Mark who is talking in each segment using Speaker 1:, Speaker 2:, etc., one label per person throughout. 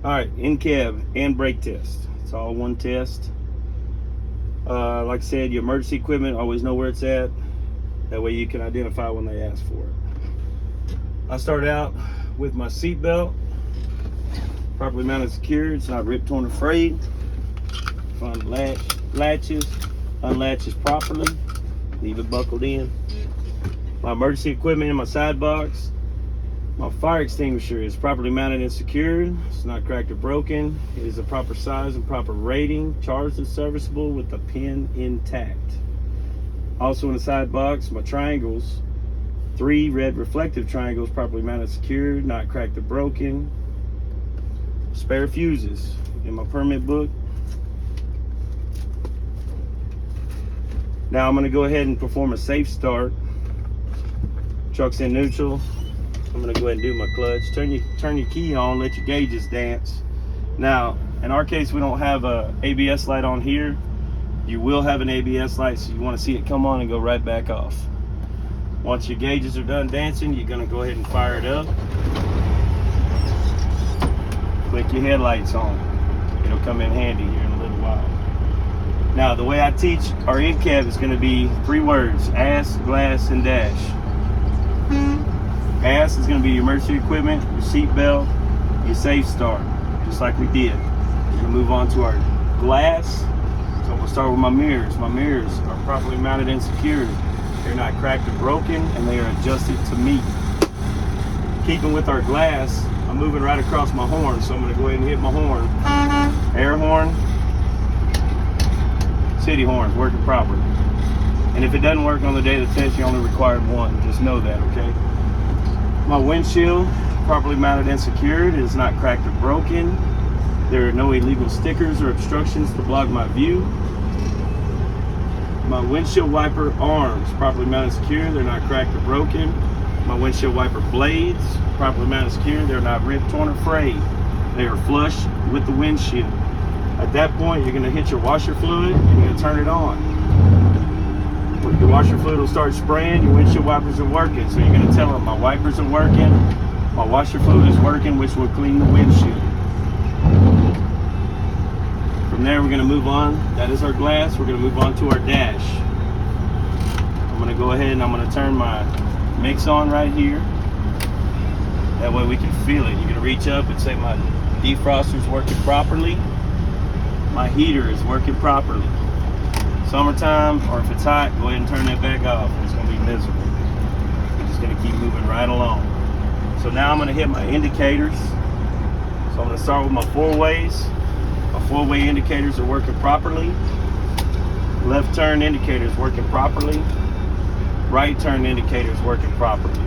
Speaker 1: All right, in-cab and brake test. It's all one test. Like I said, your emergency equipment, always know where it's at. That way you can identify when they ask for it. I start out with my seat belt, properly mounted, secured. It's not ripped, torn, or frayed. Find latches, unlatches properly. Leave it buckled in. My emergency equipment in my side box. My fire extinguisher is properly mounted and secured. It's not cracked or broken. It is a proper size and proper rating, charged and serviceable with the pin intact. Also in the side box, my triangles, 3 red reflective triangles, properly mounted and secured, not cracked or broken. Spare fuses in my permit book. Now I'm going to go ahead and perform a safe start. Truck's in neutral. I'm gonna go ahead and do my clutch. Turn your key on, let your gauges dance. Now, in our case, we don't have a ABS light on here. You will have an ABS light, so you wanna see it come on and go right back off. Once your gauges are done dancing, you're gonna go ahead and fire it up. Click your headlights on. It'll come in handy here in a little while. Now, the way I teach our in-cab is gonna be 3 words: ass, glass, and dash. Ass is going to be your emergency equipment, your seat belt, your safe start, just like we did. We're going to move on to our glass. So we'll start with my mirrors. My mirrors are properly mounted and secured. They're not cracked or broken, and they are adjusted to meet. Keeping with our glass, I'm moving right across my horn, so I'm going to go ahead and hit my horn. Air horn, city horn, working properly. And if it doesn't work on the day of the test, you only required 1. Just know that, okay? My windshield, properly mounted and secured. It is not cracked or broken. There are no illegal stickers or obstructions to block my view. My windshield wiper arms, properly mounted and secured. They're not cracked or broken. My windshield wiper blades, properly mounted and secured. They're not ripped, torn, or frayed. They are flush with the windshield. At that point, you're going to hit your washer fluid and you're going to turn it on. Your washer fluid will start spraying, your windshield wipers are working. So you're going to tell them my wipers are working, my washer fluid is working, which will clean the windshield. From there, we're going to move on. That is our glass. We're going to move on to our dash. I'm going to go ahead and I'm going to turn my mix on right here. That way we can feel it. You're going to reach up and say my defroster is working properly. My heater is working properly. Summertime, or if it's hot, go ahead and turn that back off. It's going to be miserable. We're just going to keep moving right along. So now I'm going to hit my indicators. So I'm going to start with my 4-ways. My 4-way indicators are working properly. Left turn indicators working properly. Right turn indicators working properly.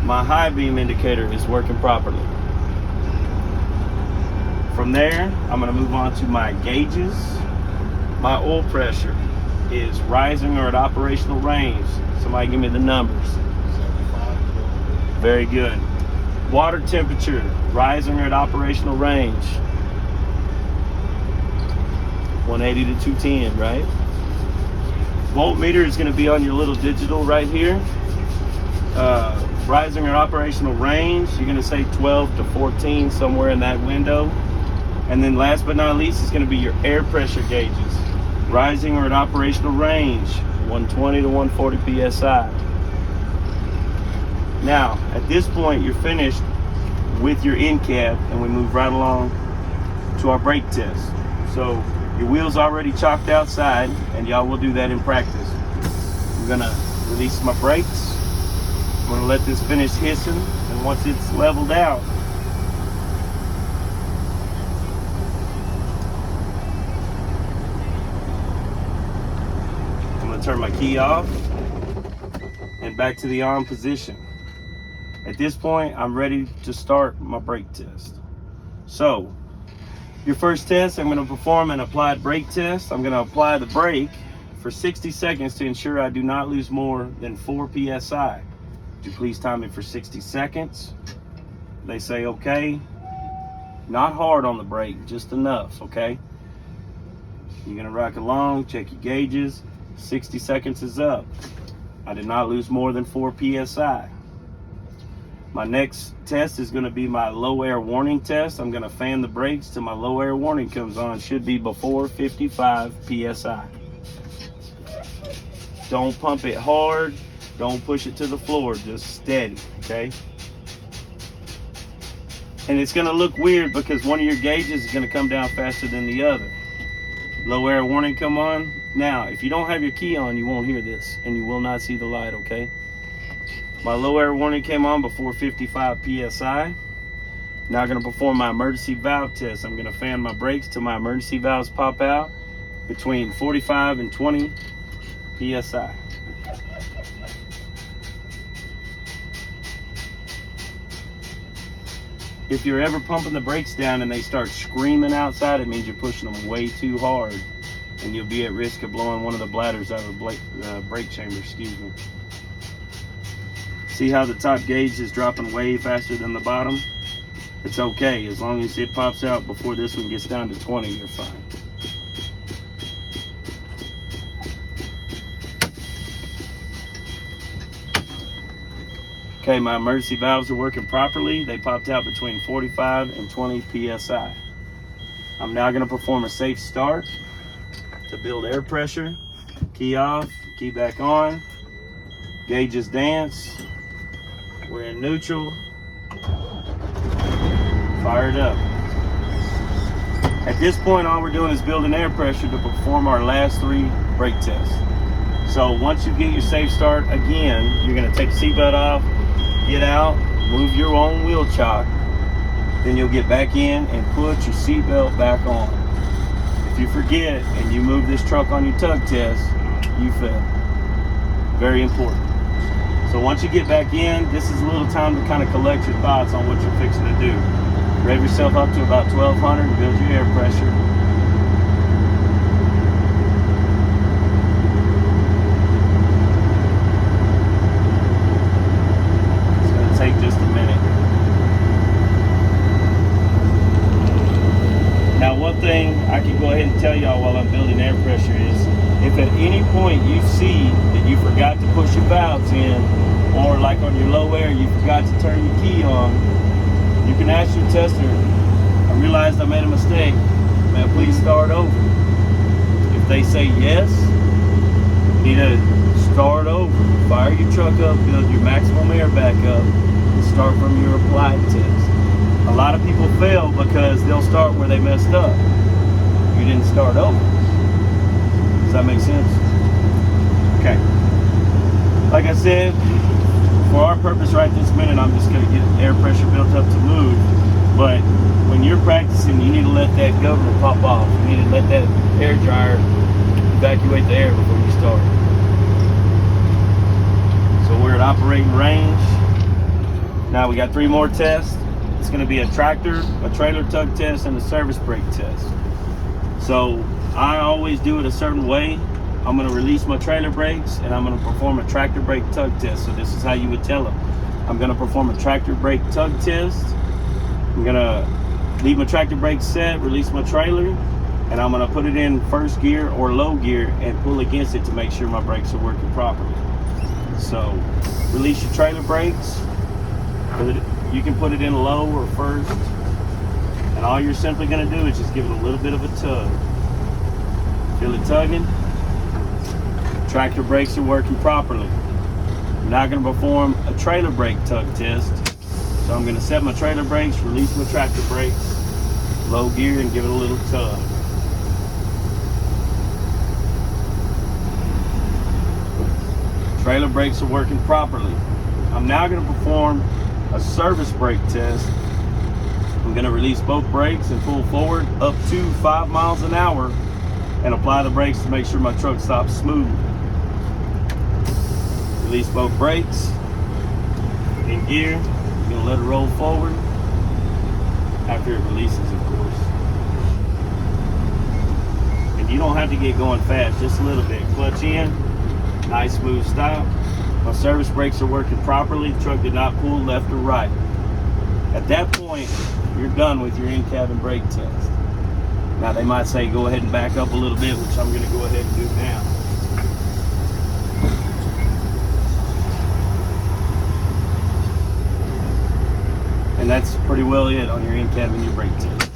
Speaker 1: My high beam indicator is working properly. From there, I'm going to move on to my gauges. My oil pressure is rising or at operational range. Somebody give me the numbers. Very good. Water temperature, rising or at operational range. 180 to 210, right? Voltmeter is going to be on your little digital right here. Rising or operational range, you're going to say 12 to 14, somewhere in that window. And then last but not least is going to be your air pressure gauges. Rising or at operational range, 120 to 140 psi. Now, at this point, you're finished with your in-cab, and we move right along to our brake test. So your wheels already chalked outside, and y'all will do that in practice. I'm gonna release my brakes. I'm gonna let this finish hissing, and once it's leveled out, turn my key off and back to the on position. At this point, I'm ready to start my brake test. So, your first test, I'm going to perform an applied brake test. I'm going to apply the brake for 60 seconds to ensure I do not lose more than 4 psi. Would you please time it for 60 seconds? They say okay. Not hard on the brake, just enough, okay? You're going to rock along, check your gauges. 60 seconds is up. I did not lose more than 4 psi. My next test is going to be my low air warning test. I'm going to fan the brakes till my low air warning comes on. It should be before 55 PSI. Don't pump it hard. Don't push it to the floor. Just steady, okay? And it's going to look weird because one of your gauges is going to come down faster than the other. Low air warning come on. Now, if you don't have your key on, you won't hear this and you will not see the light, okay? My low air warning came on before 55 PSI. Now I'm going to perform my emergency valve test. I'm going to fan my brakes till my emergency valves pop out between 45 and 20 PSI. If you're ever pumping the brakes down and they start screaming outside, it means you're pushing them way too hard and you'll be at risk of blowing one of the bladders out of the brake chamber, excuse me. See how the top gauge is dropping way faster than the bottom? It's okay, as long as it pops out before this one gets down to 20, you're fine. Okay, my emergency valves are working properly. They popped out between 45 and 20 PSI. I'm now going to perform a safe start to build air pressure. Key off, key back on. Gauges dance. We're in neutral. Fire it up. At this point, all we're doing is building air pressure to perform our last 3 brake tests. So once you get your safe start again, you're going to take the seatbelt off, get out, move your own wheel chock, then you'll get back in and put your seatbelt back on. If you forget and you move this truck on your tug test, you fail. Very important. So once you get back in, this is a little time to kind of collect your thoughts on what you're fixing to do. Rev yourself up to about 1200 and build your air pressure. It's going to take just a minute. Now, one thing I can go ahead and tell y'all while I'm building air pressure is, if at any point you see that you forgot to push your valves in, or like on your low air, you forgot to turn your key on, you can ask your tester, I realized I made a mistake, may I please start over? If they say yes, you need to start over. Fire your truck up, build your maximum air back up, and start from your applied test. A lot of people fail because they'll start where they messed up. You didn't start over. Does that make sense? Okay. Like I said, for our purpose right this minute, I'm just going to get air pressure built up to move. But when you're practicing, you need to let that governor pop off. You need to let that air dryer evacuate the air before you start. So we're at operating range. Now we got 3 more tests. It's going to be a tractor, a trailer tug test, and a service brake test. So I always do it a certain way. I'm going to release my trailer brakes and I'm going to perform a tractor brake tug test. So this is how you would tell them. I'm going to perform a tractor brake tug test. I'm going to leave my tractor brake set, release my trailer, and I'm going to put it in first gear or low gear and pull against it to make sure my brakes are working properly. So release your trailer brakes. You can put it in low or first. And all you're simply going to do is just give it a little bit of a tug. Feel it tugging? Tractor brakes are working properly. I'm now going to perform a trailer brake tug test. So I'm going to set my trailer brakes, release my tractor brakes, low gear, and give it a little tug. Trailer brakes are working properly. I'm now going to perform a service brake test. I'm going to release both brakes and pull forward up to 5 miles an hour and apply the brakes to make sure my truck stops smooth. Release both brakes. In gear, you're going to let it roll forward after it releases, of course. And you don't have to get going fast, just a little bit. Clutch in, nice smooth stop. My service brakes are working properly. The truck did not pull left or right. At that point, you're done with your in-cabin brake test. Now they might say go ahead and back up a little bit, which I'm going to go ahead and do now. And that's pretty well it on your in-cabin, your brake test.